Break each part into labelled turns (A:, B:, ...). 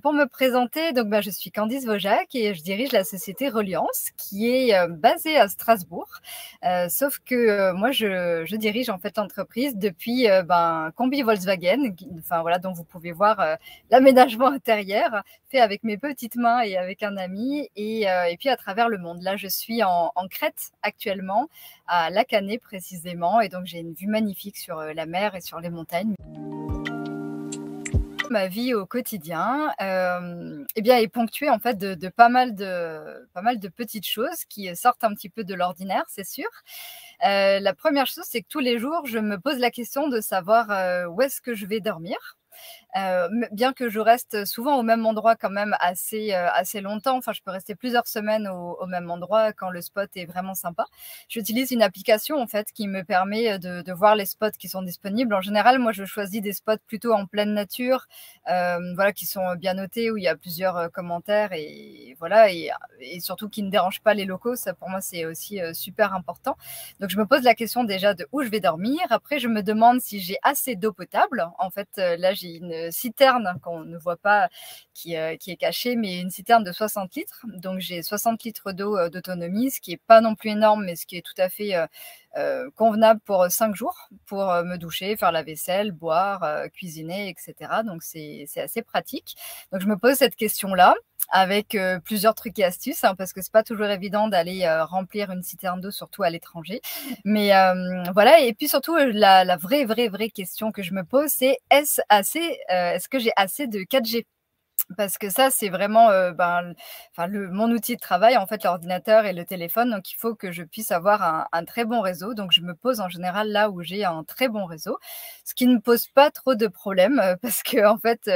A: pour me présenter, donc je suis Candice Vaujac et je dirige la société Reliance qui est basée à Strasbourg. Sauf que moi, je dirige en fait l'entreprise depuis Combi Volkswagen, voilà, dont vous pouvez voir l'aménagement intérieur fait avec mes petites mains et avec un ami et puis à travers le monde. Là, je suis en Crète actuellement, à Lacanais précisément, et donc j'ai une vue magnifique sur la mer et sur les montagnes. Ma vie au quotidien est ponctuée en fait de pas mal de petites choses qui sortent un petit peu de l'ordinaire, c'est sûr. La première chose, c'est que tous les jours, je me pose la question de savoir où est-ce que je vais dormir. Bien que je reste souvent au même endroit quand même assez longtemps, enfin je peux rester plusieurs semaines au même endroit quand le spot est vraiment sympa. J'utilise une application en fait qui me permet de voir les spots qui sont disponibles. En général, moi je choisis des spots plutôt en pleine nature, voilà, qui sont bien notés, où il y a plusieurs commentaires et voilà, et surtout qui ne dérangent pas les locaux. Ça pour moi c'est aussi super important. Donc je me pose la question déjà de où je vais dormir. Après je me demande si j'ai assez d'eau potable. En fait là j'ai une citerne qu'on ne voit pas qui est cachée, mais une citerne de 60 litres. Donc j'ai 60 litres d'eau d'autonomie, ce qui n'est pas non plus énorme, mais ce qui est tout à fait convenable pour 5 jours, pour me doucher, faire la vaisselle, boire, cuisiner, etc. Donc c'est assez pratique. Donc je me pose cette question-là avec plusieurs trucs et astuces, parce que c'est pas toujours évident d'aller remplir une citerne d'eau, surtout à l'étranger. Mais voilà, et puis surtout la vraie question que je me pose, c'est est-ce que j'ai assez de 4G? Parce que ça, c'est vraiment mon outil de travail, en fait, l'ordinateur et le téléphone. Donc, il faut que je puisse avoir un très bon réseau. Donc, je me pose en général là où j'ai un très bon réseau, ce qui ne pose pas trop de problèmes parce que, en fait,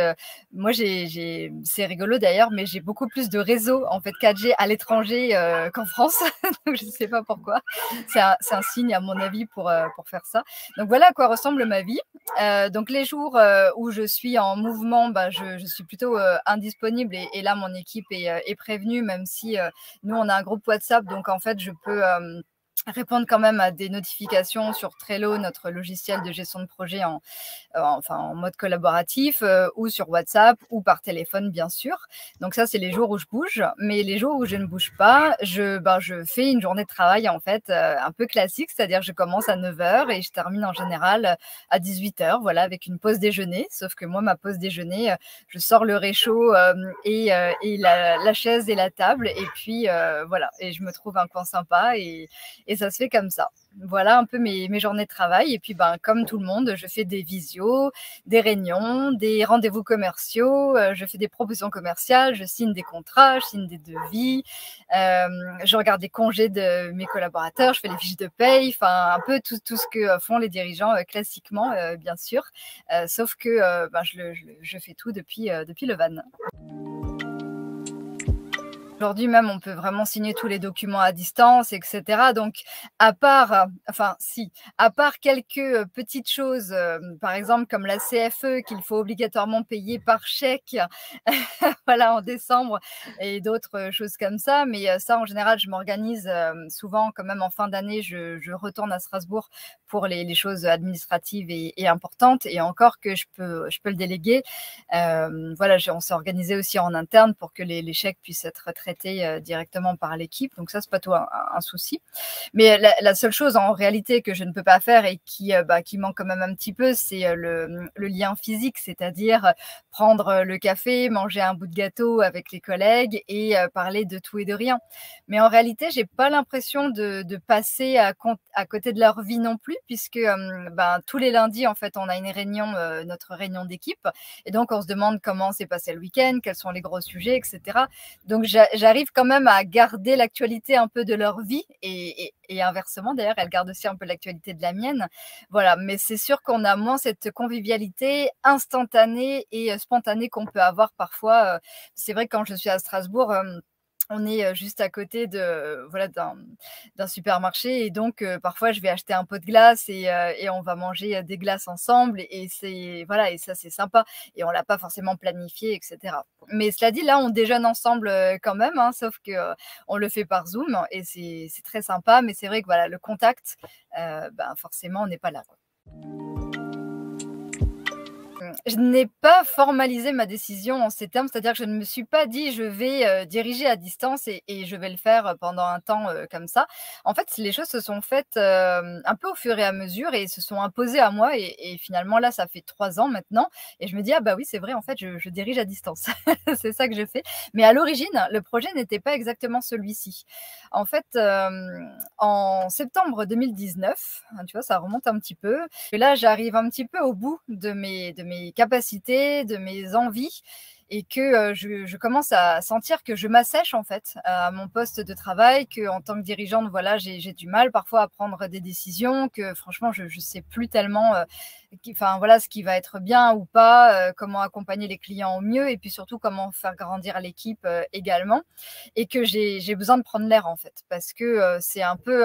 A: moi, c'est rigolo d'ailleurs, mais j'ai beaucoup plus de réseau, en fait, 4G à l'étranger qu'en France. Donc, je ne sais pas pourquoi. C'est un signe, à mon avis, pour faire ça. Donc, voilà à quoi ressemble ma vie. Donc, les jours où je suis en mouvement, je suis plutôt indisponible et là mon équipe est prévenue, même si nous on a un groupe WhatsApp, donc en fait je peux répondre quand même à des notifications sur Trello, notre logiciel de gestion de projet en mode collaboratif, ou sur WhatsApp ou par téléphone bien sûr. Donc ça c'est les jours où je bouge, mais les jours où je ne bouge pas, je fais une journée de travail en fait un peu classique, c'est-à-dire je commence à 9h et je termine en général à 18h, voilà, avec une pause déjeuner. Sauf que moi ma pause déjeuner, je sors le réchaud et la chaise et la table, et puis voilà, et je me trouve un coin sympa et ça se fait comme ça. Voilà un peu mes journées de travail. Et puis, comme tout le monde, je fais des visios, des réunions, des rendez-vous commerciaux, je fais des propositions commerciales, je signe des contrats, je signe des devis, je regarde les congés de mes collaborateurs, je fais les fiches de paye, enfin, un peu tout ce que font les dirigeants classiquement, bien sûr. Sauf que je fais tout depuis le van. Aujourd'hui même, on peut vraiment signer tous les documents à distance, etc. Donc, à part quelques petites choses, par exemple comme la CFE qu'il faut obligatoirement payer par chèque, voilà, en décembre, et d'autres choses comme ça. Mais ça, en général, je m'organise souvent quand même en fin d'année. Je retourne à Strasbourg pour les choses administratives et importantes, et encore que je peux le déléguer. Voilà, on s'est organisé aussi en interne pour que les chèques puissent être traités directement par l'équipe. Donc ça, c'est pas tout un souci. Mais la seule chose en réalité que je ne peux pas faire et qui manque quand même un petit peu, c'est le lien physique, c'est-à-dire prendre le café, manger un bout de gâteau avec les collègues et parler de tout et de rien. Mais en réalité, j'ai pas l'impression de passer à côté de leur vie non plus, puisque tous les lundis, en fait, on a une réunion, notre réunion d'équipe, et donc on se demande comment s'est passé le week-end, quels sont les gros sujets, etc. Donc j'arrive quand même à garder l'actualité un peu de leur vie, et inversement d'ailleurs, elles gardent aussi un peu l'actualité de la mienne. Voilà, mais c'est sûr qu'on a moins cette convivialité instantanée et spontanée qu'on peut avoir parfois. C'est vrai que quand je suis à Strasbourg, on est juste à côté d'un supermarché, et donc parfois je vais acheter un pot de glace et on va manger des glaces ensemble, et ça c'est sympa, et on l'a pas forcément planifié, etc. Mais cela dit, là on déjeune ensemble quand même, sauf que on le fait par Zoom et c'est très sympa, mais c'est vrai que voilà, le contact, forcément on n'est pas là, quoi. Je n'ai pas formalisé ma décision en ces termes, c'est-à-dire que je ne me suis pas dit: «Je vais, diriger à distance et je vais le faire, pendant un temps, comme ça». En fait, les choses se sont faites, un peu au fur et à mesure et se sont imposées à moi et finalement là, ça fait 3 ans maintenant et je me dis: «Ah bah oui, c'est vrai, en fait, je dirige à distance». C'est ça que je fais. Mais à l'origine, le projet n'était pas exactement celui-ci. En fait, en septembre 2019, hein, tu vois, ça remonte un petit peu et là, j'arrive un petit peu au bout de mes capacités, de mes envies et que, je commence à sentir que je m'assèche en fait, à mon poste de travail, qu'en tant que dirigeante, voilà, j'ai du mal parfois à prendre des décisions, que franchement je sais plus tellement, qui enfin voilà, ce qui va être bien ou pas, comment accompagner les clients au mieux et puis surtout comment faire grandir l'équipe, également et que j'ai besoin de prendre l'air en fait. Parce que, c'est un peu,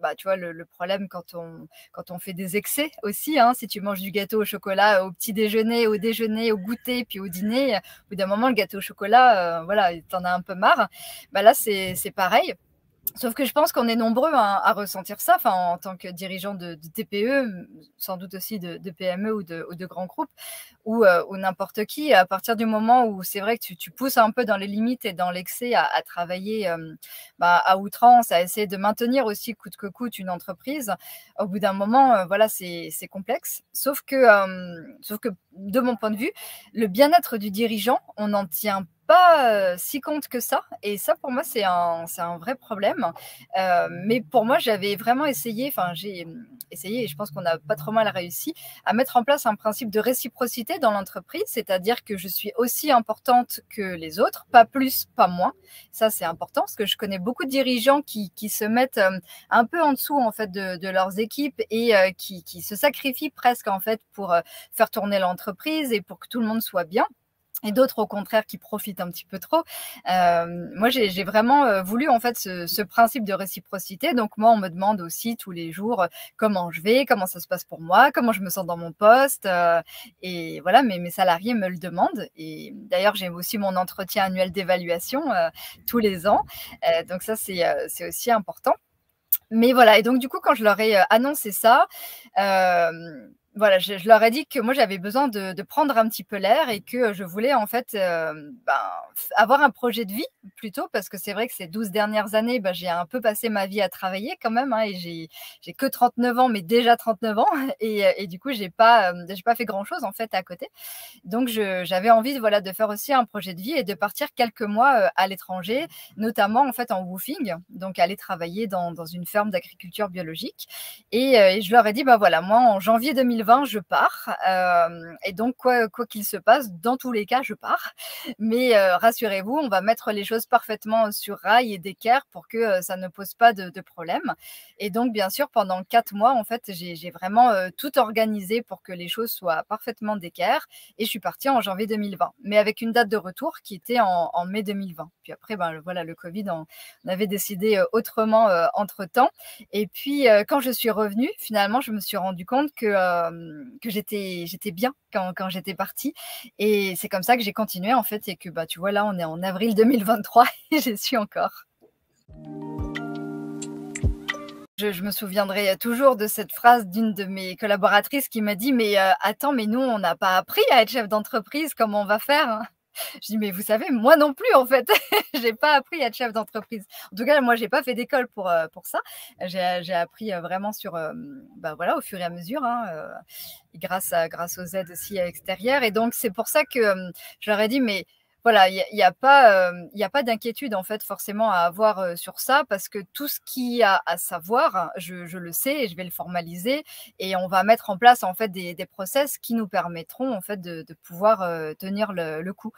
A: bah, tu vois le problème quand on fait des excès aussi, hein. Si tu manges du gâteau au chocolat au petit déjeuner, au déjeuner, au goûter, puis au dîner, au bout d'un moment, le gâteau au chocolat, voilà, tu en as un peu marre. Bah là, c'est pareil. Sauf que je pense qu'on est nombreux à ressentir ça, enfin, en tant que dirigeant de TPE, sans doute aussi de PME ou de grands groupes ou n'importe qui. À partir du moment où c'est vrai que tu pousses un peu dans les limites et dans l'excès à travailler, bah, à outrance, à essayer de maintenir aussi coûte que coûte une entreprise, au bout d'un moment, voilà, c'est complexe. Sauf que de mon point de vue, le bien-être du dirigeant, on n'en tient pas, si compte que ça et ça pour moi c'est un vrai problème. Mais pour moi j'avais vraiment essayé, enfin j'ai, essayé et je pense qu'on a pas trop mal réussi à mettre en place un principe de réciprocité dans l'entreprise, c'est-à-dire que je suis aussi importante que les autres, pas plus, pas moins. Ça c'est important parce que je connais beaucoup de dirigeants qui se mettent, un peu en dessous en fait de leurs équipes et qui se sacrifient presque en fait pour, faire tourner l'entreprise et pour que tout le monde soit bien et d'autres au contraire qui profitent un petit peu trop. Moi j'ai vraiment, voulu en fait ce principe de réciprocité. Donc moi on me demande aussi tous les jours, comment je vais, comment ça se passe pour moi, comment je me sens dans mon poste, et voilà mes salariés me le demandent et d'ailleurs j'ai aussi mon entretien annuel d'évaluation, tous les ans. Donc ça c'est aussi important. Mais voilà et donc du coup, quand je leur ai, annoncé ça, voilà, je leur ai dit que moi j'avais besoin de prendre un petit peu l'air et que, je voulais en fait, ben, f avoir un projet de vie plutôt parce que c'est vrai que ces 12 dernières années, bah, j'ai un peu passé ma vie à travailler quand même, hein et j'ai que 39 ans, mais déjà 39 ans et du coup j'ai pas fait grand chose en fait à côté. Donc j'avais envie voilà, de faire aussi un projet de vie et de partir quelques mois, à l'étranger, notamment en fait en woofing, donc aller travailler dans une ferme d'agriculture biologique et je leur ai dit: «Bah, voilà, moi en janvier 2020 je pars, et donc quoi qu'il se passe, dans tous les cas je pars. Mais rassurez-vous, on va mettre les choses parfaitement sur rail et d'équerre pour que, ça ne pose pas de problème» et donc bien sûr pendant 4 mois en fait j'ai vraiment, tout organisé pour que les choses soient parfaitement d'équerre et je suis partie en janvier 2020, mais avec une date de retour qui était en mai 2020. Puis après, ben, voilà, le Covid, on avait décidé autrement entre-temps. Et puis, quand je suis revenue, finalement, je me suis rendu compte que j'étais bien quand j'étais partie. Et c'est comme ça que j'ai continué, en fait, et que, bah, tu vois, là, on est en avril 2023 et j'y suis encore. Je me souviendrai toujours de cette phrase d'une de mes collaboratrices qui m'a dit: «Mais, attends, mais nous, on n'a pas appris à être chef d'entreprise, comment on va faire, hein?» Je dis: «Mais vous savez, moi non plus, en fait, j'ai pas appris à être chef d'entreprise». En tout cas, moi, j'ai pas fait d'école pour ça. J'ai appris, vraiment sur, bah, voilà, au fur et à mesure, hein, et grâce aux aides aussi extérieures et donc c'est pour ça que, je leur ai dit: «Mais voilà, il y a pas d'inquiétude, en fait, forcément à avoir, sur ça parce que tout ce qu'il y a à savoir, je le sais et je vais le formaliser et on va mettre en place, en fait, des process qui nous permettront, en fait, de pouvoir, tenir le coup».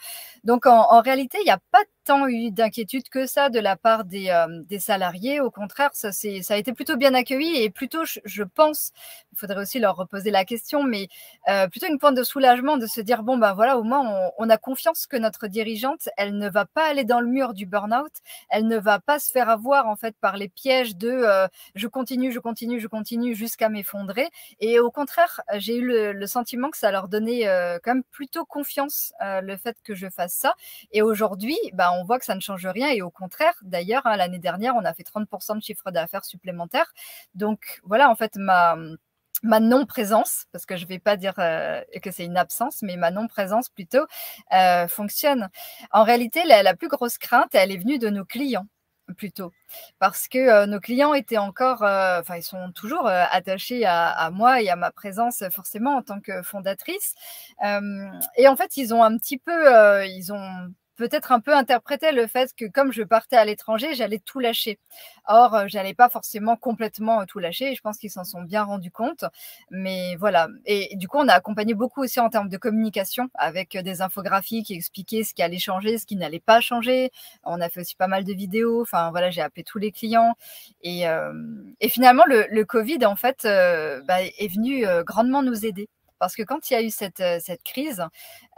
A: Donc en réalité, il y a pas tant eu d'inquiétude que ça de la part des salariés. Au contraire, ça a été plutôt bien accueilli et plutôt je pense, il faudrait aussi leur reposer la question, mais plutôt une pointe de soulagement de se dire: «Bon, ben, voilà, au moins on a confiance que notre dirigeante, elle ne va pas aller dans le mur du burn-out, elle ne va pas se faire avoir, en fait, par les pièges de, je continue, je continue, je continue jusqu'à m'effondrer» et au contraire, j'ai eu le sentiment que ça leur donnait, quand même plutôt confiance, le fait que je fasse ça et aujourd'hui, bah, on voit que ça ne change rien et au contraire, d'ailleurs, hein, l'année dernière, on a fait 30 de chiffre d'affaires supplémentaire donc voilà, en fait, ma non-présence, parce que je ne vais pas dire que c'est une absence, mais ma non-présence plutôt, fonctionne. En réalité, la plus grosse crainte, elle est venue de nos clients plutôt, parce que nos clients étaient encore, enfin ils sont toujours attachés à moi et à ma présence forcément en tant que fondatrice. Et en fait, ils ont un petit peu, ils ont peut-être un peu interprété le fait que comme je partais à l'étranger, j'allais tout lâcher. Or, j'allais pas forcément complètement tout lâcher et je pense qu'ils s'en sont bien rendus compte. Mais voilà, et du coup, on a accompagné beaucoup aussi en termes de communication avec des infographies qui expliquaient ce qui allait changer, ce qui n'allait pas changer. On a fait aussi pas mal de vidéos. Enfin voilà, j'ai appelé tous les clients et finalement le Covid en fait est venu grandement nous aider. Parce que quand il y a eu cette crise,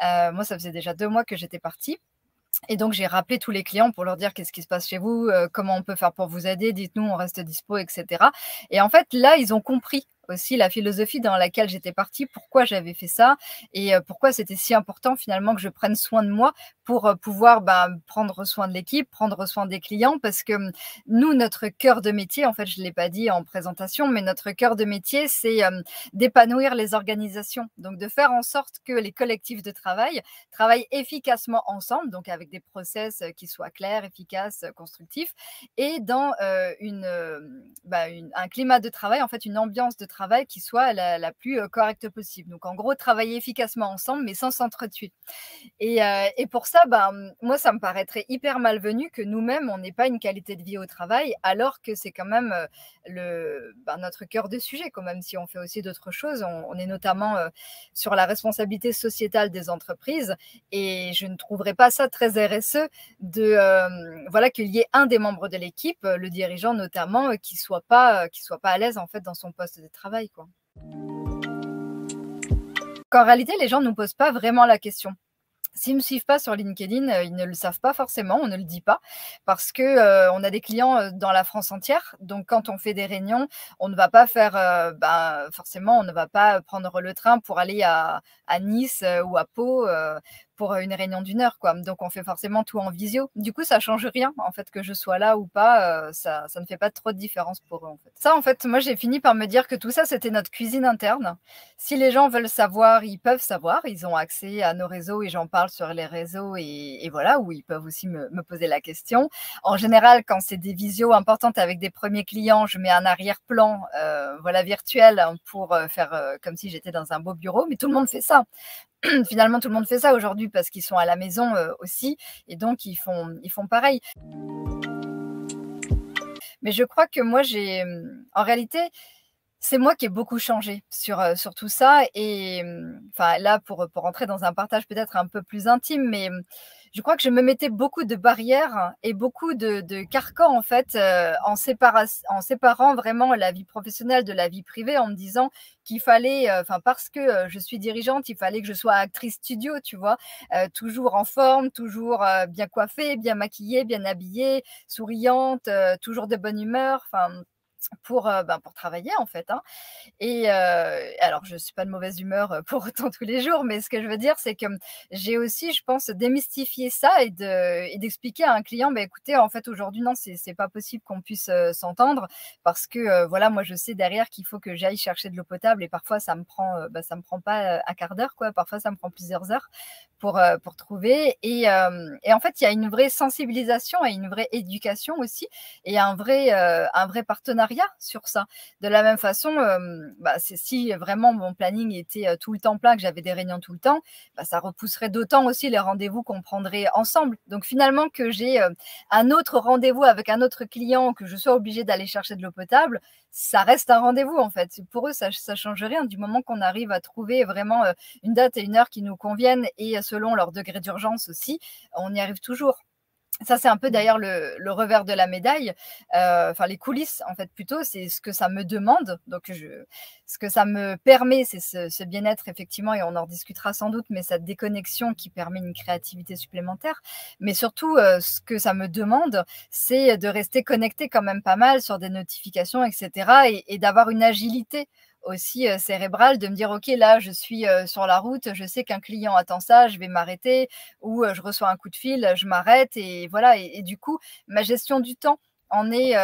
A: moi ça faisait déjà 2 mois que j'étais partie et donc j'ai rappelé tous les clients pour leur dire: «Qu'est-ce qui se passe chez vous? Comment on peut faire pour vous aider? Dites-nous, on reste dispo» et cetera. Et en fait, là, ils ont compris aussi la philosophie dans laquelle j'étais partie, pourquoi j'avais fait ça et pourquoi c'était si important finalement que je prenne soin de moi pour, pouvoir, prendre soin de l'équipe, prendre soin des clients. Parce que, nous, notre cœur de métier, en fait, je ne l'ai pas dit en présentation, mais notre cœur de métier, c'est, d'épanouir les organisations. Donc de faire en sorte que les collectifs de travail travaillent efficacement ensemble, donc avec des process qui soient clairs, efficaces, constructifs, et dans un climat de travail, en fait, une ambiance de travail qui soit la plus correcte possible. Donc, en gros, travailler efficacement ensemble, mais sans s'entretuer. Et pour ça, moi, ça me paraîtrait hyper malvenu que nous-mêmes, on n'ait pas une qualité de vie au travail, alors que c'est quand même notre cœur de sujet, quand même, si on fait aussi d'autres choses. On est notamment sur la responsabilité sociétale des entreprises et je ne trouverais pas ça très RSE qu'il y ait un des membres de l'équipe, le dirigeant notamment, qui soit pas à l'aise en fait dans son poste de travail, quoi. Qu'en réalité, les gens ne nous posent pas vraiment la question. S'ils ne me suivent pas sur LinkedIn, ils ne le savent pas forcément, on ne le dit pas parce que, on a des clients, dans la France entière. Donc quand on fait des réunions, on ne va pas faire, forcément, on ne va pas prendre le train pour aller à Nice, ou à Pau, pour une réunion d'1 heure, quoi. Donc on fait forcément tout en visio. Du coup, ça change rien, en fait, que je sois là ou pas, ça ne fait pas trop de différence pour eux, en fait. Ça, en fait, moi, j'ai fini par me dire que tout ça, c'était notre cuisine interne. Si les gens veulent savoir, ils peuvent savoir. Ils ont accès à nos réseaux et j'en parle sur les réseaux et voilà, où ils peuvent aussi me poser la question. En général, quand c'est des visios importantes avec des premiers clients, je mets un arrière-plan, virtuel, hein, pour faire comme si j'étais dans un beau bureau. Mais tout le monde fait ça. Finalement, tout le monde fait ça aujourd'hui parce qu'ils sont à la maison aussi et donc ils font pareil. Mais je crois que moi, en réalité, c'est moi qui ai beaucoup changé sur tout ça et là, pour rentrer dans un partage peut-être un peu plus intime, mais je crois que je me mettais beaucoup de barrières et beaucoup de carcans, en fait, en séparant vraiment la vie professionnelle de la vie privée, en me disant qu'il fallait, parce que, je suis dirigeante, il fallait que je sois actrice studio, tu vois? Toujours en forme, toujours, bien coiffée, bien maquillée, bien habillée, souriante, toujours de bonne humeur, pour travailler en fait, hein. Et alors je suis pas de mauvaise humeur, pour autant tous les jours, mais ce que je veux dire, c'est que, j'ai aussi, je pense, démystifié ça et d'expliquer à un client: écoutez, en fait, aujourd'hui, non, c'est pas possible qu'on puisse, s'entendre parce que, moi, je sais derrière qu'il faut que j'aille chercher de l'eau potable et parfois ça me prend pas, 1/4 d'heure, quoi. Parfois, ça me prend plusieurs heures pour trouver et en fait, il y a une vraie sensibilisation et une vraie éducation aussi et un vrai partenariat sur ça. De la même façon, c'est si vraiment mon planning était, tout le temps plein, que j'avais des réunions tout le temps, ça repousserait d'autant aussi les rendez-vous qu'on prendrait ensemble. Donc finalement que j'ai, un autre rendez-vous avec un autre client, que je sois obligée d'aller chercher de l'eau potable, ça reste un rendez-vous en fait. Pour eux, ça change rien du moment qu'on arrive à trouver vraiment, une date et une heure qui nous conviennent et selon leur degré d'urgence aussi, on y arrive toujours. Ça, c'est un peu d'ailleurs le revers de la médaille, les coulisses en fait plutôt, c'est ce que ça me demande. Donc ce que ça me permet, c'est ce bien-être effectivement et on en rediscutera sans doute, mais cette déconnexion qui permet une créativité supplémentaire. Mais surtout, ce que ça me demande, c'est de rester connectée quand même pas mal sur des notifications et cetera et d'avoir une agilité aussi, cérébrale, de me dire: «OK, là, je suis, sur la route, je sais qu'un client attend ça, je vais m'arrêter» ou je reçois un coup de fil, je m'arrête et voilà et du coup, ma gestion du temps en est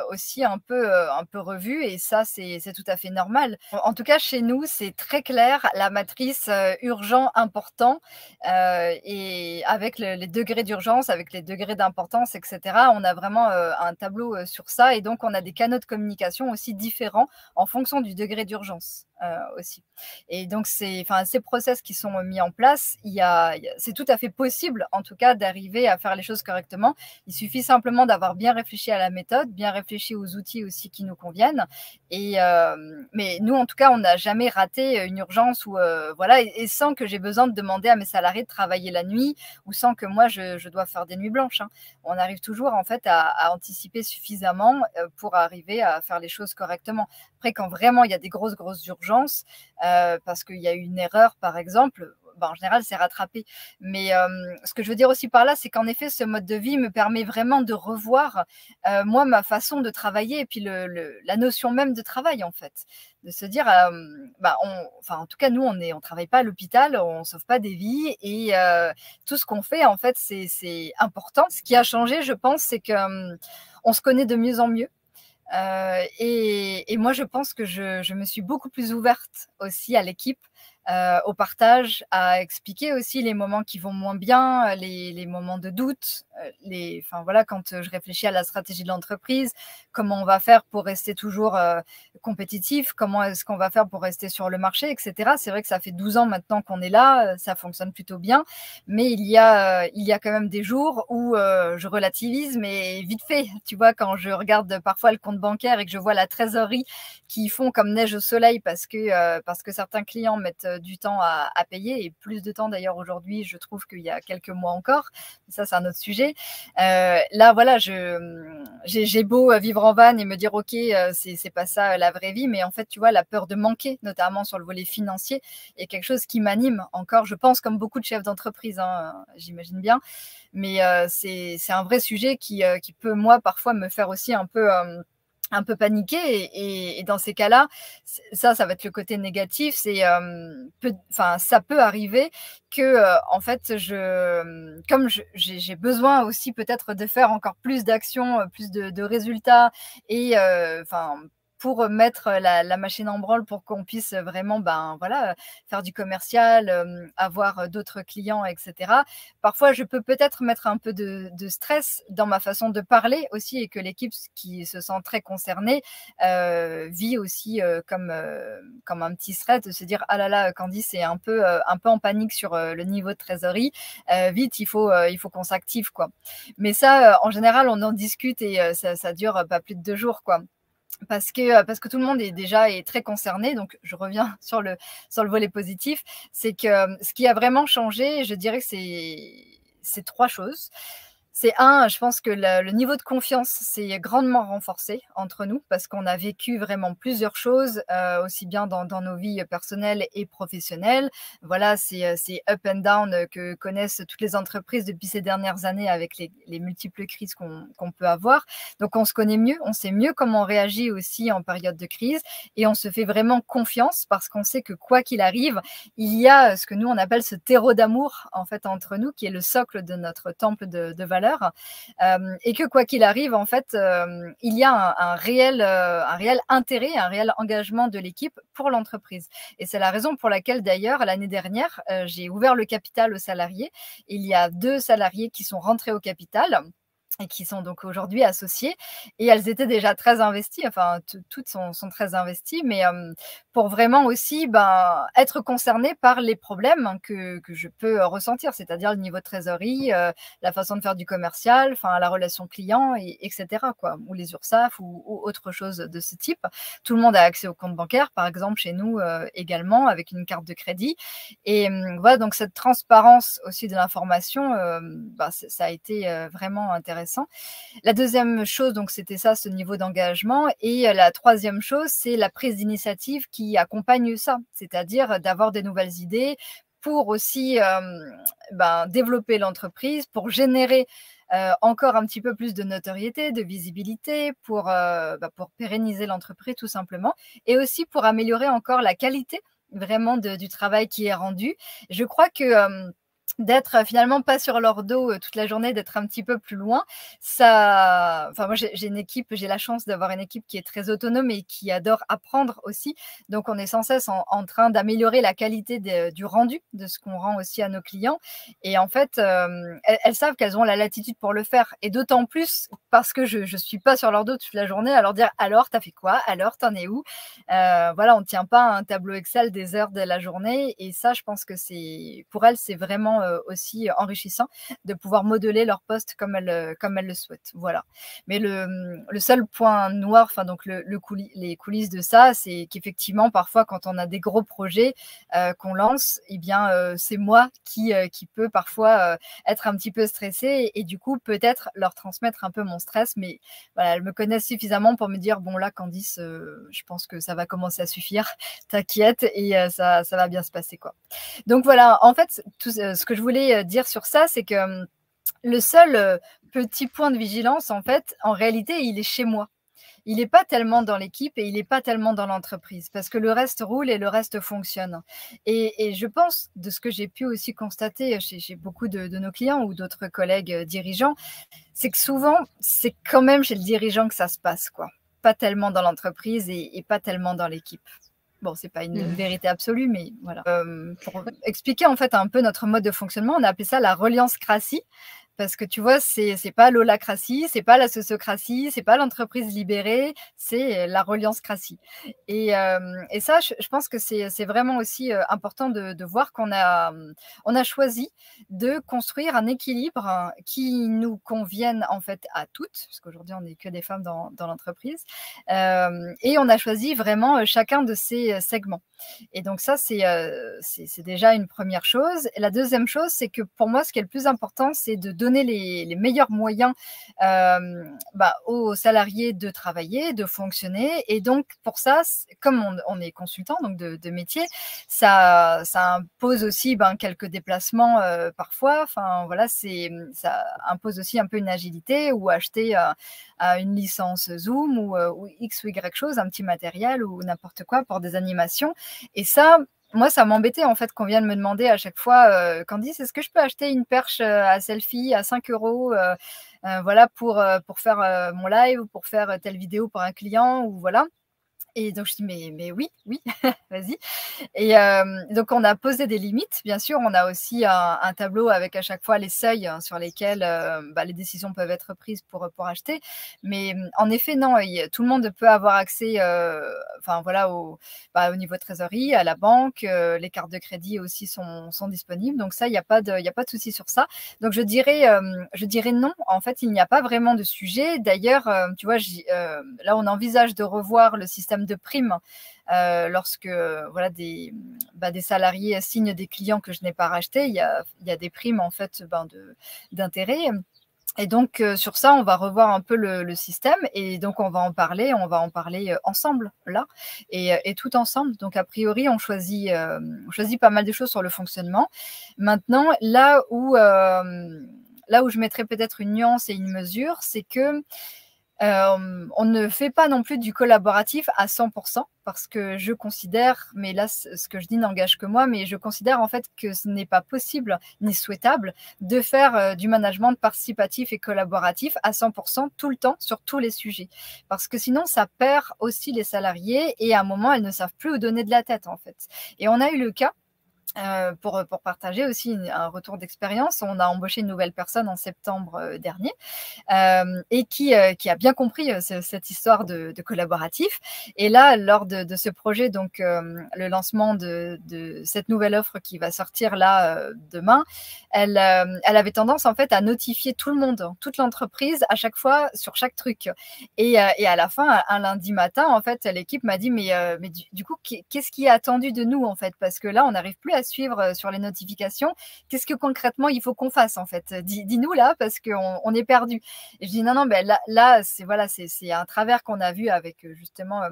A: aussi un peu revue et ça, c'est tout à fait normal. En tout cas, chez nous, c'est très clair, la matrice urgent, important et avec les degrés d'urgence, avec les degrés d'importance, etc. On a vraiment un tableau sur ça et donc on a des canaux de communication aussi différents en fonction du degré d'urgence aussi. Et donc, ces process qui sont mis en place, c'est tout à fait possible, en tout cas, d'arriver à faire les choses correctement. Il suffit simplement d'avoir bien réfléchi à la méthode, bien réfléchi aux outils aussi qui nous conviennent. Mais nous, en tout cas, on n'a jamais raté une urgence ou voilà, et sans que j'ai besoin de demander à mes salariés de travailler la nuit ou sans que moi je dois faire des nuits blanches. Hein. On arrive toujours en fait à anticiper suffisamment pour arriver à faire les choses correctement. Après, quand vraiment il y a des grosses urgences, parce qu'il y a eu une erreur, par exemple, en général, c'est rattrapé. Mais ce que je veux dire aussi par là, c'est qu'en effet, ce mode de vie me permet vraiment de revoir, moi, ma façon de travailler et puis la notion même de travail, en fait. De se dire, en tout cas, nous, on travaille pas à l'hôpital, on sauve pas des vies et tout ce qu'on fait, en fait, c'est important. Ce qui a changé, je pense, c'est que on se connaît de mieux en mieux. Et moi, je pense que je me suis beaucoup plus ouverte aussi à l'équipe, au partage, à expliquer aussi les moments qui vont moins bien, les moments de doute, voilà, quand je réfléchis à la stratégie de l'entreprise, comment on va faire pour rester toujours compétitif, comment est-ce qu'on va faire pour rester sur le marché, etc. C'est vrai que ça fait 12 ans maintenant qu'on est là, ça fonctionne plutôt bien, mais il y a quand même des jours où je relativise, mais vite fait, tu vois, quand je regarde parfois le compte bancaire et que je vois la trésorerie qui font comme neige au soleil parce que certains clients mettent du temps à payer et plus de temps d'ailleurs aujourd'hui, je trouve qu'il y a quelques mois encore. Ça, c'est un autre sujet. Là, voilà, j'ai beau vivre en van et me dire, OK, c'est pas ça la vraie vie, mais en fait, tu vois, la peur de manquer, notamment sur le volet financier, est quelque chose qui m'anime encore, je pense, comme beaucoup de chefs d'entreprise, hein, j'imagine bien. Mais c'est un vrai sujet qui peut, moi, parfois me faire aussi un peu paniquer et dans ces cas-là, ça va être le côté négatif, ça peut arriver que en fait comme j'ai besoin aussi peut-être de faire encore plus d'actions, plus de résultats et pour mettre la machine en branle pour qu'on puisse vraiment voilà, faire du commercial, avoir d'autres clients, etc. Parfois, je peux peut-être mettre un peu de stress dans ma façon de parler aussi et que l'équipe qui se sent très concernée vit aussi comme un petit stress de se dire ah là là, Candice est un peu en panique sur le niveau de trésorerie. Vite, il faut qu'on s'active quoi. Mais ça, en général, on en discute et ça dure pas plus de 2 jours quoi. Parce que tout le monde est très concerné, donc je reviens sur le volet positif, c'est que ce qui a vraiment changé, je dirais que c'est 3 choses. C'est je pense que le niveau de confiance s'est grandement renforcé entre nous parce qu'on a vécu vraiment plusieurs choses, aussi bien dans nos vies personnelles et professionnelles. Voilà, c'est up and down que connaissent toutes les entreprises depuis ces dernières années avec les multiples crises qu'on peut avoir. Donc on se connaît mieux, on sait mieux comment on réagit aussi en période de crise et on se fait vraiment confiance parce qu'on sait que quoi qu'il arrive, il y a ce que nous on appelle ce terreau d'amour en fait entre nous qui est le socle de notre temple de valeurs. Et que quoi qu'il arrive, en fait, il y a un réel intérêt, un réel engagement de l'équipe pour l'entreprise. Et c'est la raison pour laquelle, d'ailleurs, l'année dernière, j'ai ouvert le capital aux salariés. Il y a 2 salariés qui sont rentrés au capital et qui sont donc aujourd'hui associées et elles étaient déjà très investies, enfin toutes sont très investies, mais pour vraiment aussi être concernées par les problèmes que je peux ressentir, c'est-à-dire le niveau de trésorerie, la façon de faire du commercial, enfin la relation client, etc. quoi, ou les URSSAF ou autre chose de ce type. Tout le monde a accès au compte bancaire, par exemple chez nous également, avec une carte de crédit. Et voilà, donc cette transparence aussi de l'information, ça a été vraiment intéressant. La deuxième chose, donc c'était ça, ce niveau d'engagement. Et la troisième chose, c'est la prise d'initiative qui accompagne ça, c'est-à-dire d'avoir des nouvelles idées pour aussi développer l'entreprise, pour générer encore un petit peu plus de notoriété, de visibilité, pour pérenniser l'entreprise tout simplement, et aussi pour améliorer encore la qualité vraiment du travail qui est rendu. Je crois que d'être finalement pas sur leur dos toute la journée, d'être un petit peu plus loin. Ça, enfin moi j'ai une équipe, j'ai la chance d'avoir une équipe qui est très autonome et qui adore apprendre aussi. Donc on est sans cesse en train d'améliorer la qualité du rendu, de ce qu'on rend aussi à nos clients. Et en fait, elles savent qu'elles ont la latitude pour le faire. Et d'autant plus parce que je suis pas sur leur dos toute la journée à leur dire alors t'as fait quoi, alors t'en es où. Voilà, on ne tient pas un tableau Excel des heures de la journée. Et ça, je pense que pour elles, c'est vraiment aussi enrichissant de pouvoir modeler leur poste comme elles le souhaitent. Voilà. Mais le seul point noir, enfin donc les coulisses de ça, c'est qu'effectivement parfois quand on a des gros projets qu'on lance, eh bien c'est moi qui peut parfois être un petit peu stressée et du coup peut-être leur transmettre un peu mon stress. Mais voilà, elles me connaissent suffisamment pour me dire bon là Candice, je pense que ça va commencer à suffire, t'inquiète et ça va bien se passer quoi. Donc voilà, en fait, ce que je voulais dire sur ça, c'est que le seul petit point de vigilance, en fait, en réalité, il est chez moi. Il n'est pas tellement dans l'équipe et il n'est pas tellement dans l'entreprise parce que le reste roule et le reste fonctionne. Et je pense, de ce que j'ai pu aussi constater chez beaucoup de nos clients ou d'autres collègues dirigeants, c'est que souvent, c'est quand même chez le dirigeant que ça se passe, quoi. Pas tellement dans l'entreprise et pas tellement dans l'équipe. Bon, c'est pas une vérité absolue, mais voilà. Pour expliquer en fait un peu notre mode de fonctionnement, on a appelé ça la reliancratie. Parce que tu vois, c'est pas l'holacratie, c'est pas la sociocratie, c'est pas l'entreprise libérée, c'est la reliancratie. Et ça, je pense que c'est vraiment aussi important de voir qu'on on a choisi de construire un équilibre qui nous convienne en fait à toutes, parce qu'aujourd'hui on n'est que des femmes dans l'entreprise, et on a choisi vraiment chacun de ces segments. Et donc ça, c'est déjà une première chose. Et la deuxième chose, c'est que pour moi, ce qui est le plus important, c'est de donner les meilleurs moyens aux salariés de travailler, de fonctionner. Et donc, pour ça, comme on est consultant donc de métier, ça impose aussi quelques déplacements parfois. Enfin, voilà, ça impose aussi un peu une agilité ou acheter une licence Zoom ou X ou Y chose, un petit matériel ou n'importe quoi pour des animations. Et ça, moi, ça m'embêtait en fait qu'on vienne me demander à chaque fois, Candice, est-ce que je peux acheter une perche à selfie à 5 euros voilà, pour faire mon live ou pour faire telle vidéo pour un client ou voilà. Et donc, je dis, mais oui, vas-y. Et donc, on a posé des limites. Bien sûr, on a aussi un tableau avec à chaque fois les seuils sur lesquels les décisions peuvent être prises pour acheter. Mais en effet, non, tout le monde peut avoir accès voilà, au niveau trésorerie, à la banque. Les cartes de crédit aussi sont disponibles. Donc ça, il n'y a pas de souci sur ça. Donc, je dirais non. En fait, il n'y a pas vraiment de sujet. D'ailleurs, tu vois, là, on envisage de revoir le système de primes lorsque voilà, des salariés signent des clients que je n'ai pas rachetés. Il y a des primes en fait d'intérêt. Et donc, sur ça, on va revoir un peu le système et donc on va en parler ensemble là et tout ensemble. Donc, a priori, on choisit pas mal de choses sur le fonctionnement. Maintenant, là où je mettrais peut-être une nuance et une mesure, c'est que on ne fait pas non plus du collaboratif à 100% parce que je considère, mais là ce que je dis n'engage que moi, mais je considère en fait que ce n'est pas possible ni souhaitable de faire du management participatif et collaboratif à 100% tout le temps sur tous les sujets. Parce que sinon ça perd aussi les salariés et à un moment elles ne savent plus où donner de la tête en fait. Et on a eu le cas pour partager aussi un retour d'expérience. On a embauché une nouvelle personne en septembre dernier et qui a bien compris cette histoire de collaboratif. Et là, lors de ce projet, donc le lancement de cette nouvelle offre qui va sortir là demain, elle avait tendance en fait à notifier tout le monde, toute l'entreprise à chaque fois sur chaque truc. Et à la fin, un lundi matin, en fait, l'équipe m'a dit mais du coup, qu'est-ce qui est attendu de nous en fait? Parce que là, on n'arrive plus à suivre sur les notifications. Qu'est-ce que concrètement il faut qu'on fasse en fait? Dis-nous là parce qu'on est perdu. Et je dis non, là c'est un travers qu'on a vu avec justement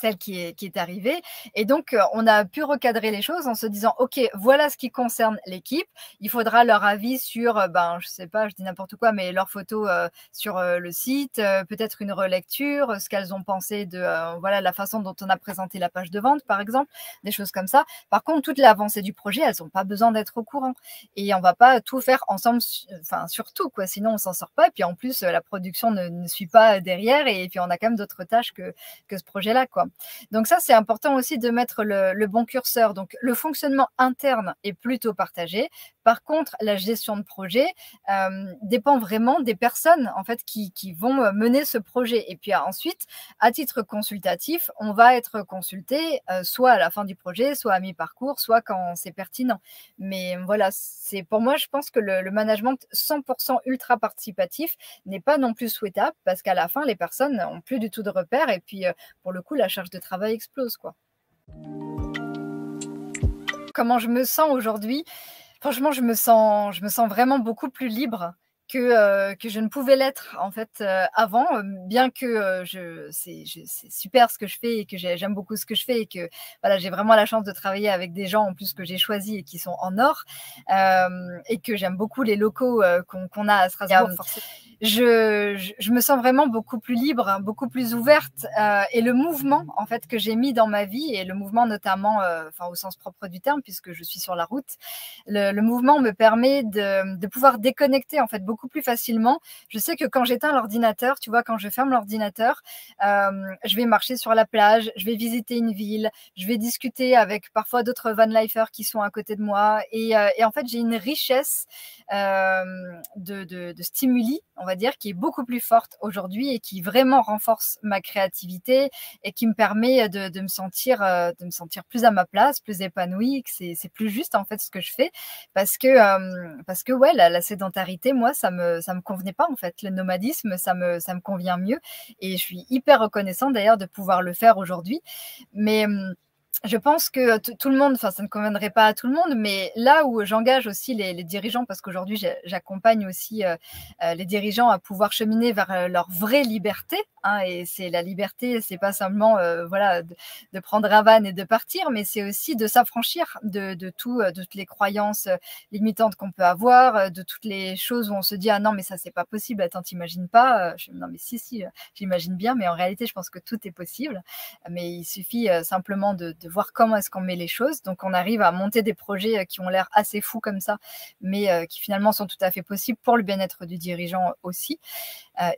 A: celle qui est arrivée. Et donc, on a pu recadrer les choses en se disant: «OK, voilà ce qui concerne l'équipe. Il faudra leur avis sur, ben, je sais pas, je dis n'importe quoi, mais leurs photos, sur, le site, peut-être une relecture, ce qu'elles ont pensé de, voilà, la façon dont on a présenté la page de vente», par exemple, des choses comme ça. Par contre, toute l'avancée du projet, elles ont pas besoin d'être au courant et on va pas tout faire ensemble enfin, sur tout, quoi, sinon on s'en sort pas et puis en plus, la production ne suit pas derrière et puis on a quand même d'autres tâches que ce projet-là, quoi. Donc ça, c'est important aussi de mettre le bon curseur. Donc le fonctionnement interne est plutôt partagé. Par contre, la gestion de projet dépend vraiment des personnes en fait qui vont mener ce projet. Et puis ensuite, à titre consultatif, on va être consulté soit à la fin du projet, soit à mi-parcours, soit quand c'est pertinent. Mais voilà, c'est pour moi, je pense que le management 100% ultra participatif n'est pas non plus souhaitable parce qu'à la fin, les personnes n'ont plus du tout de repères et puis pour le coup, la charge de travail explose, quoi. Comment je me sens aujourd'hui? Franchement, je me sens vraiment beaucoup plus libre que je ne pouvais l'être, en fait, avant, bien que, c'est super ce que je fais et que j'aime beaucoup ce que je fais et que, voilà, j'ai vraiment la chance de travailler avec des gens, en plus, que j'ai choisis et qui sont en or, et que j'aime beaucoup les locaux, qu'on a à Strasbourg, forcément. Je me sens vraiment beaucoup plus libre, hein, beaucoup plus ouverte, et le mouvement, en fait, que j'ai mis dans ma vie et le mouvement notamment, enfin, au sens propre du terme puisque je suis sur la route, le mouvement me permet de pouvoir déconnecter, en fait, beaucoup plus facilement. Je sais que quand j'éteins l'ordinateur, tu vois, quand je ferme l'ordinateur, je vais marcher sur la plage, je vais visiter une ville, je vais discuter avec parfois d'autres van-lifers qui sont à côté de moi et en fait, j'ai une richesse, de stimuli, on va dire, qui est beaucoup plus forte aujourd'hui et qui vraiment renforce ma créativité et qui me permet de me sentir plus à ma place, plus épanouie, que c'est plus juste, en fait, ce que je fais parce que ouais, la sédentarité, moi, ça me convenait pas, en fait. Le nomadisme, ça me convient mieux et je suis hyper reconnaissante d'ailleurs de pouvoir le faire aujourd'hui. Mais je pense que tout le monde, enfin, ça ne conviendrait pas à tout le monde, mais là où j'engage aussi les dirigeants, parce qu'aujourd'hui, j'accompagne aussi les dirigeants à pouvoir cheminer vers leur vraie liberté, hein, et c'est la liberté, c'est pas seulement voilà, de prendre un van et de partir, mais c'est aussi de s'affranchir de toutes les croyances limitantes qu'on peut avoir, de toutes les choses où on se dit ah non mais ça c'est pas possible, attends t'imagines pas, non mais si, j'imagine bien, mais en réalité je pense que tout est possible, mais il suffit simplement de voir comment est-ce qu'on met les choses. Donc on arrive à monter des projets qui ont l'air assez fous comme ça, mais qui finalement sont tout à fait possibles pour le bien-être du dirigeant aussi,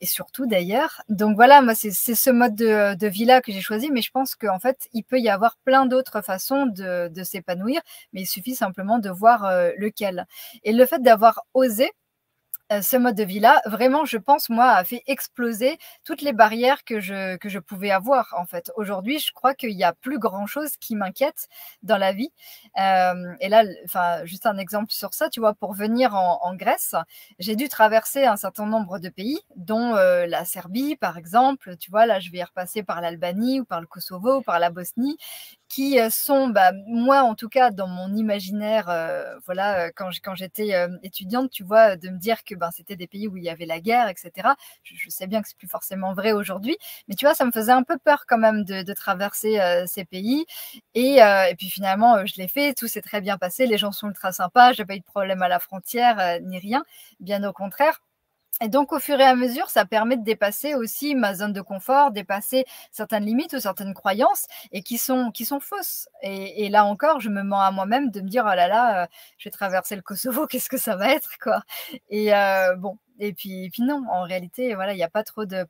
A: et surtout d'ailleurs. Donc voilà, moi c'est ce mode de vie-là que j'ai choisi, mais je pense qu'en fait il peut y avoir plein d'autres façons de s'épanouir, mais il suffit simplement de voir lequel. Et le fait d'avoir osé ce mode de vie-là, vraiment, je pense, moi, a fait exploser toutes les barrières que je pouvais avoir, en fait. Aujourd'hui, je crois qu'il y a plus grand-chose qui m'inquiète dans la vie. Et là, enfin, juste un exemple sur ça, tu vois, pour venir en Grèce, j'ai dû traverser un certain nombre de pays, dont la Serbie, par exemple. Tu vois, là, je vais y repasser par l'Albanie ou par le Kosovo ou par la Bosnie, qui sont, bah, moi en tout cas, dans mon imaginaire, voilà, quand j'étais étudiante, tu vois, de me dire que ben, c'était des pays où il y avait la guerre, etc. Je sais bien que c'est plus forcément vrai aujourd'hui, mais tu vois, ça me faisait un peu peur quand même de traverser ces pays. Et puis finalement, je l'ai fait, tout s'est très bien passé, les gens sont ultra sympas, j'ai pas eu de problème à la frontière, ni rien, bien au contraire. Et donc, au fur et à mesure, ça permet de dépasser aussi ma zone de confort, dépasser certaines limites ou certaines croyances et qui sont fausses. Et là encore, je me mens à moi-même de me dire: «Oh là là, je vais traverser le Kosovo, qu'est-ce que ça va être, quoi?» Et bon, et puis non, en réalité, voilà, il y a pas trop de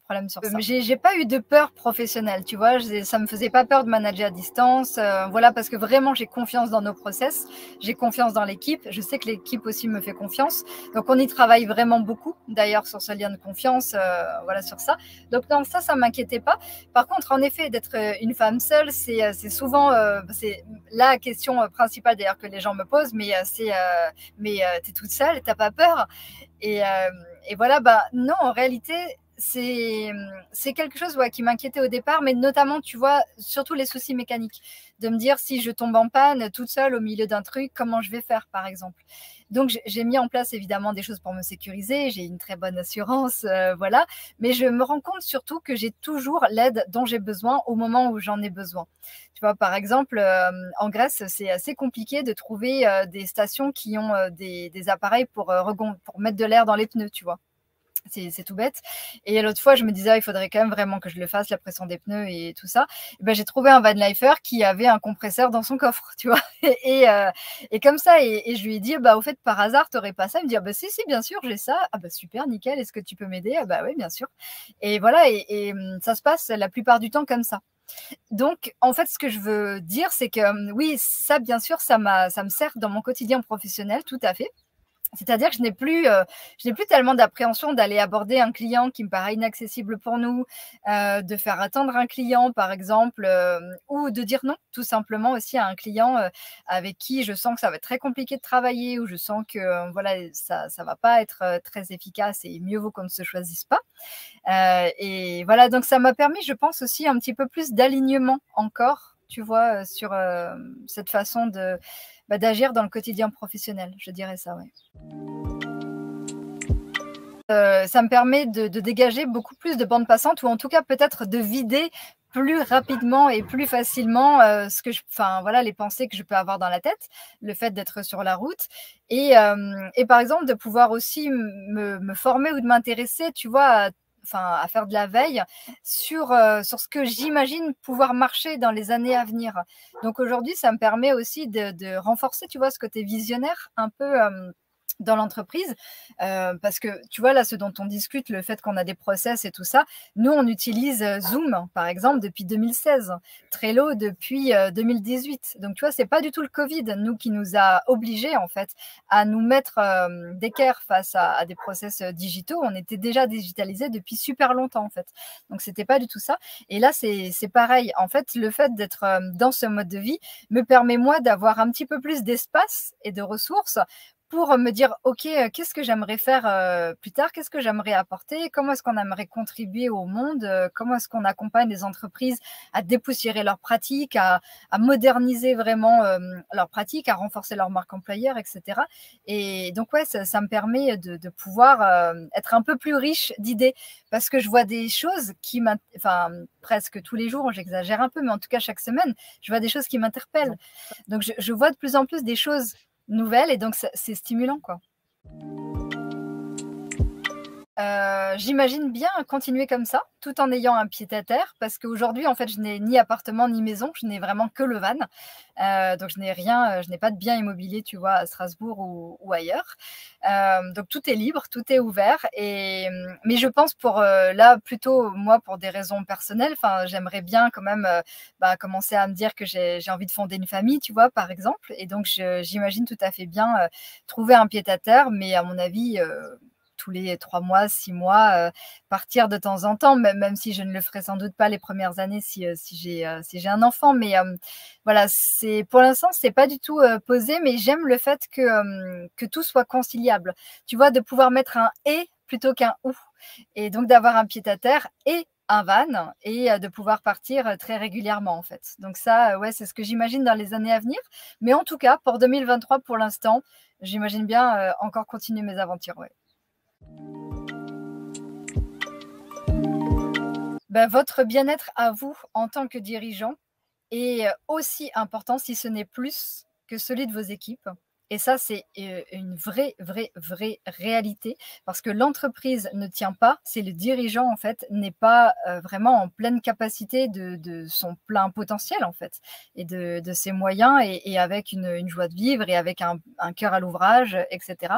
A: problèmes sur ça. J'ai pas eu de peur professionnelle, tu vois? Ça me faisait pas peur de manager à distance, voilà, parce que vraiment j'ai confiance dans nos process, j'ai confiance dans l'équipe. Je sais que l'équipe aussi me fait confiance. Donc on y travaille vraiment beaucoup, d'ailleurs, sur ce lien de confiance, voilà, sur ça. Donc non, ça m'inquiétait pas. Par contre, en effet, d'être une femme seule, c'est souvent c'est la question principale d'ailleurs que les gens me posent, mais t'es toute seule, t'as pas peur? Et voilà, bah non, en réalité, c'est quelque chose qui m'inquiétait au départ, mais notamment, tu vois, surtout les soucis mécaniques. De me dire, si je tombe en panne toute seule au milieu d'un truc, comment je vais faire, par exemple. Donc, j'ai mis en place évidemment des choses pour me sécuriser. J'ai une très bonne assurance, voilà. Mais je me rends compte surtout que j'ai toujours l'aide dont j'ai besoin au moment où j'en ai besoin. Tu vois, par exemple, en Grèce, c'est assez compliqué de trouver des stations qui ont des appareils pour mettre de l'air dans les pneus, tu vois. C'est tout bête. Et l'autre fois, je me disais, il faudrait quand même vraiment que je le fasse, la pression des pneus et tout ça. Et ben, j'ai trouvé un van lifer qui avait un compresseur dans son coffre, tu vois. Et comme ça, et je lui ai dit, bah, au fait, par hasard, t'aurais pas ça? Il me dit, ah, bah, si, bien sûr, j'ai ça. Ah, bah, super, nickel. Est-ce que tu peux m'aider? Ah, bah, oui, bien sûr. Et voilà. Et ça se passe la plupart du temps comme ça. Donc, en fait, ce que je veux dire, c'est que oui, ça, bien sûr, ça me sert dans mon quotidien professionnel, tout à fait. C'est-à-dire que je n'ai plus tellement d'appréhension d'aller aborder un client qui me paraît inaccessible pour nous, de faire attendre un client, par exemple, ou de dire non, tout simplement aussi à un client avec qui je sens que ça va être très compliqué de travailler, ou je sens que voilà, ça va pas être très efficace et mieux vaut qu'on ne se choisisse pas. Et voilà, donc ça m'a permis, je pense aussi, un petit peu plus d'alignement encore, tu vois, sur cette façon d'agir dans le quotidien professionnel, je dirais ça, ouais. Ça me permet de dégager beaucoup plus de bandes passantes, ou en tout cas peut-être de vider plus rapidement et plus facilement les pensées que je peux avoir dans la tête, le fait d'être sur la route, et par exemple de pouvoir aussi me former ou de m'intéresser, tu vois, à faire de la veille sur ce que j'imagine pouvoir marcher dans les années à venir. Donc aujourd'hui, ça me permet aussi de renforcer, tu vois, ce côté visionnaire un peu dans l'entreprise, parce que tu vois là, ce dont on discute, le fait qu'on a des process et tout ça, nous on utilise Zoom par exemple depuis 2016, Trello depuis 2018. Donc tu vois, c'est pas du tout le Covid nous qui nous a obligés en fait à nous mettre d'équerre face à des process digitaux. On était déjà digitalisés depuis super longtemps en fait. Donc c'était pas du tout ça. Et là c'est pareil. En fait, le fait d'être dans ce mode de vie me permet moi d'avoir un petit peu plus d'espace et de ressources pour me dire, OK, qu'est-ce que j'aimerais faire plus tard? Qu'est-ce que j'aimerais apporter? Comment est-ce qu'on aimerait contribuer au monde? Comment est-ce qu'on accompagne les entreprises à dépoussiérer leurs pratiques, à moderniser vraiment leurs pratiques, à renforcer leur marque employeur, etc. Et donc, ouais, ça me permet de pouvoir être un peu plus riche d'idées, parce que je vois des choses presque tous les jours, j'exagère un peu, mais en tout cas chaque semaine, je vois des choses qui m'interpellent. Donc, je vois de plus en plus des choses nouvelles, et donc c'est stimulant, quoi. J'imagine bien continuer comme ça, tout en ayant un pied-à-terre, parce qu'aujourd'hui, en fait, je n'ai ni appartement ni maison, je n'ai vraiment que le van. Donc je n'ai rien, je n'ai pas de bien immobilier, tu vois, à Strasbourg ou ailleurs. Donc tout est libre, tout est ouvert. Mais je pense là, plutôt moi, pour des raisons personnelles, j'aimerais bien quand même commencer à me dire que j'ai envie de fonder une famille, tu vois, par exemple. Et donc j'imagine tout à fait bien trouver un pied-à-terre, mais à mon avis tous les 3 mois, 6 mois, partir de temps en temps, même si je ne le ferai sans doute pas les premières années si j'ai un enfant. Mais voilà, pour l'instant, c'est pas du tout posé, mais j'aime le fait que tout soit conciliable. Tu vois, de pouvoir mettre un « et » plutôt qu'un « ou ». Et donc d'avoir un pied-à-terre et un van, et de pouvoir partir très régulièrement en fait. Donc ça, ouais, c'est ce que j'imagine dans les années à venir. Mais en tout cas, pour 2023, pour l'instant, j'imagine bien encore continuer mes aventures, ouais. Votre bien-être à vous en tant que dirigeant est aussi important, si ce n'est plus, que celui de vos équipes. Et ça, c'est une vraie réalité, parce que l'entreprise ne tient pas si le dirigeant, en fait, n'est pas vraiment en pleine capacité de son plein potentiel, en fait, et de ses moyens, et avec une joie de vivre, et avec un cœur à l'ouvrage, etc.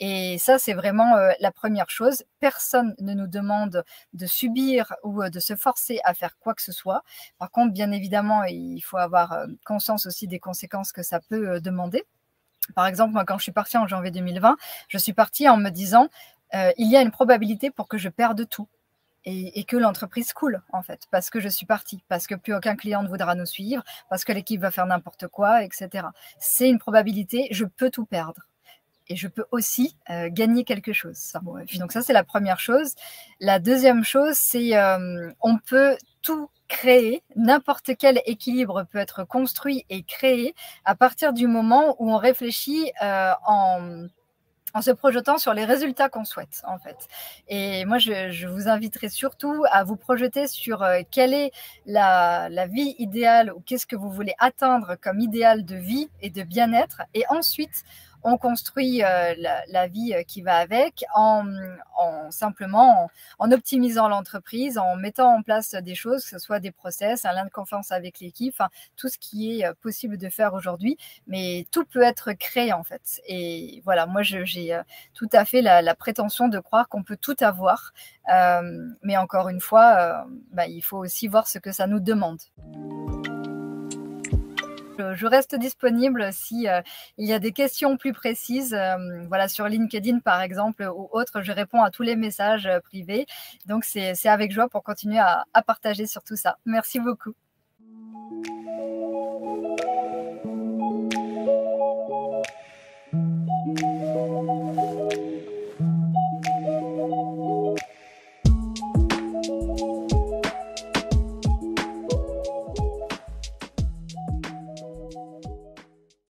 A: Et ça, c'est vraiment la première chose. Personne ne nous demande de subir ou de se forcer à faire quoi que ce soit. Par contre, bien évidemment, il faut avoir conscience aussi des conséquences que ça peut demander. Par exemple, moi, quand je suis partie en janvier 2020, je suis partie en me disant il y a une probabilité pour que je perde tout et que l'entreprise coule, en fait, parce que je suis partie, parce que plus aucun client ne voudra nous suivre, parce que l'équipe va faire n'importe quoi, etc. C'est une probabilité, je peux tout perdre. et je peux aussi gagner quelque chose. Bon, et puis donc ça, c'est la première chose. La deuxième chose, c'est on peut tout créer, n'importe quel équilibre peut être construit et créé à partir du moment où on réfléchit en se projetant sur les résultats qu'on souhaite, en fait. Et moi, je vous inviterai surtout à vous projeter sur quelle est la vie idéale ou qu'est-ce que vous voulez atteindre comme idéal de vie et de bien-être. Et ensuite, on construit la vie qui va avec simplement en optimisant l'entreprise, en mettant en place des choses, que ce soit des process, un lien de confiance avec l'équipe, enfin, tout ce qui est possible de faire aujourd'hui. Mais tout peut être créé, en fait. Et voilà, moi, j'ai tout à fait la prétention de croire qu'on peut tout avoir. Mais encore une fois, il faut aussi voir ce que ça nous demande. Je reste disponible si il y a des questions plus précises, voilà, sur LinkedIn par exemple ou autre, je réponds à tous les messages privés. Donc c'est avec joie pour continuer à partager sur tout ça. Merci beaucoup.